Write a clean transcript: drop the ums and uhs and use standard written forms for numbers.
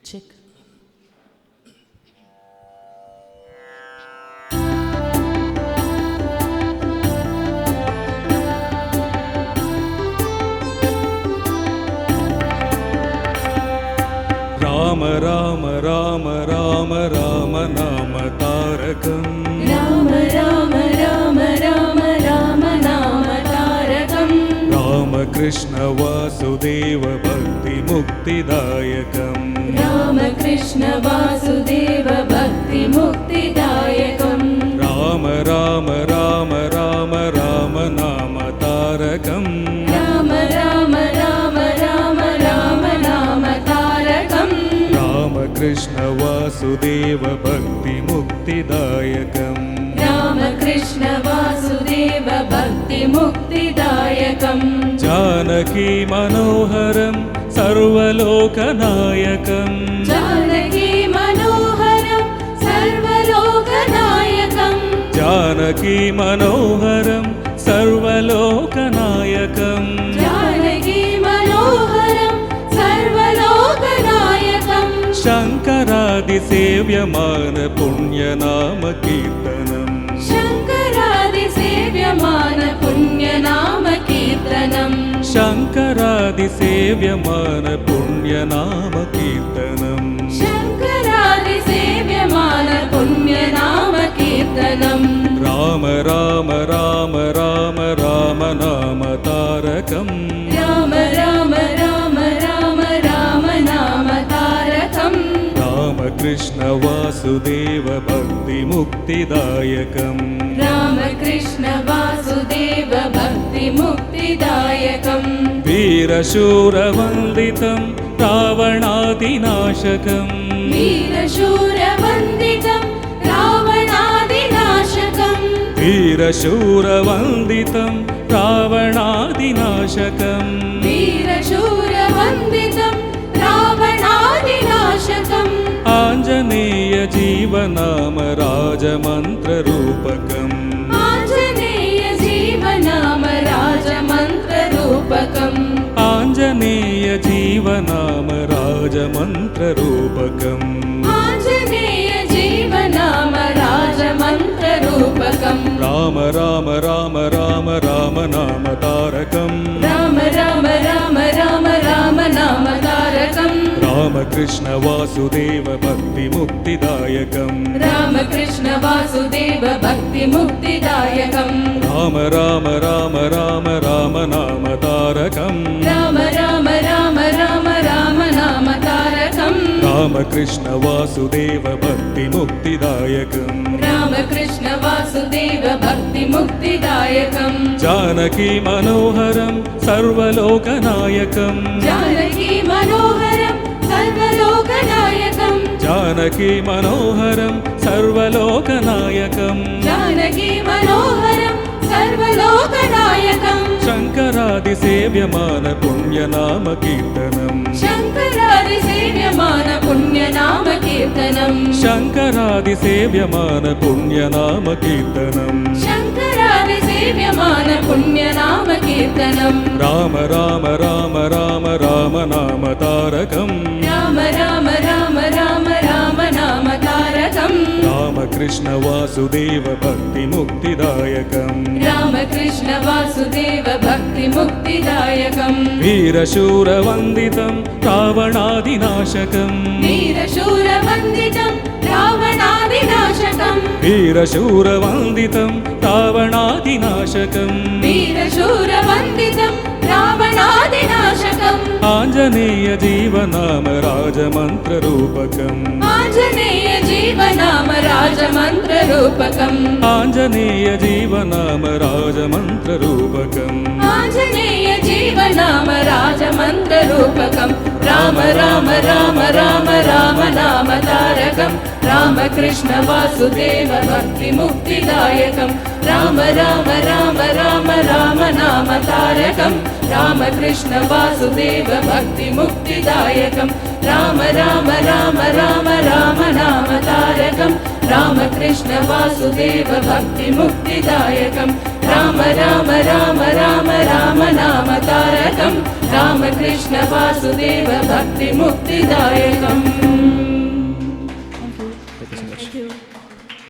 Check. Ram Ram Ram Ram Ram नाम तारकम् राम राम राम राम राम नाम तारकम् राम कृष्ण वासुदेव भक्ति मुक्तिदायकम् राम कृष्ण वासुदेव भक्ति मुक्तिदायकम् राम राम राम राम राम नाम तारकम् राम राम राम राम राम नाम तारकम् राम कृष्ण वासुदेव भक्ति मुक्तिदायकम् राम कृष्ण वासुदेव भक्ति मुक्तिदायकम् जानकी मनोहरं सर्वलोकनायकम् जानकी मनोहरं सर्वलोकनायकम् जानकी मनोहरं सर्वलोकनायकम् जानकी मनोहरं सर्वलोकनायकम् शङ्करादिसेव्यमान पुण्यनाम कीर्तनम् शङ्करादिसेव्यमान पुण्यनाम कीर्तनम् शङ्करादिसेव्यमान पुण्यनाम कीर्तनम् शङ्करादिसेव्यमान पुण्यनाम कीर्तनम् राम राम राम राम राम नाम तारकम् राम राम राम राम राम नाम तारकम् राम कृष्ण वासुदेव भक्ति मुक्तिदायकम् राम कृष्ण वासुदेव भक्ति मुक्तिदायकम् वीरशूरवन्दितं रावणादिनाशकम् वीरशूरवन्दितं रावणादिनाशकम् वीरशूरवन्दितं रावणादिनाशकम् वीरशूरवन्दितं रावणादिनाशकम् आञ्जनेय जीवनाम राजमन्त्ररूपकम् आञ्जनेय जीवनाम राजमन्त्ररूपकम् आञ्जनेय जीवनाम राजमन्त्ररूपकम् आञ्जनेय जीवनाम राजमन्त्ररूपकम् राम राम राम राम राम नाम तारकम् राम राम राम राम राम नाम तारकम् राम कृष्ण वासुदेव भक्ति मुक्तिदायकम् राम कृष्ण वासुदेव भक्ति मुक्तिदायकम् राम राम राम राम राम नाम तारकम् राम राम राम राम राम नाम तारकम् राम कृष्ण वासुदेव भक्ति मुक्तिदायकम् राम कृष्ण वासुदेव भक्ति मुक्तिदायकम् जानकी मनोहरं सर्वलोकनायकम् जानकी मनोहरं सर्वलोकनायकम् जानकी मनोहरं सर्वलोकनायकम् जानकी मनोहरं सर्वलोकनायकम् शङ्करादिसेव्यमान पुण्यनाम कीर्तनम् शङ्करादिसेव्यमान पुण्यनाम कीर्तनम् शङ्करादिसेव्यमान पुण्यनाम कीर्तनम् शङ्करादिसेव्यमान पुण्यनाम कीर्तनम् राम राम राम राम राम नाम तारकम् राम राम राम राम राम नाम तारकम् राम कृष्ण वासुदेव भक्ति मुक्तिदायकम् राम कृष्ण वासुदेव भक्ति मुक्तिदायकम् वीरशूरवन्दितं रावणादिनाशकम् वीरशूरवन्दितं रावणादिनाशकम् वीरशूरवन्दितं रावणादिनाशकम् वीरशूरवन्दितं रावणादिनाशकम् आञ्जनेय जीवनाम राजमन्त्ररूपकम् आञ्जनेय जीवनाम राजमन्त्ररूपकम् आञ्जनेय जीवनाम राजमन्त्ररूपकम् आञ्जनेय जीवनाम राजमन्त्ररूपकम् राम राम राम राम राम नाम तारकम् राम कृष्ण वासुदेव भक्ति मुक्तिदायकम् राम राम राम राम राम नाम तारकम् राम कृष्ण वासुदेव भक्ति मुक्तिदायकम् राम राम राम राम राम नाम तारकम् राम कृष्ण वासुदेव भक्ति मुक्तिदायकम् राम राम राम राम राम नाम तारकम् राम कृष्ण वासुदेव भक्ति मुक्तिदायकम् സോ മച്ച്. Thank you.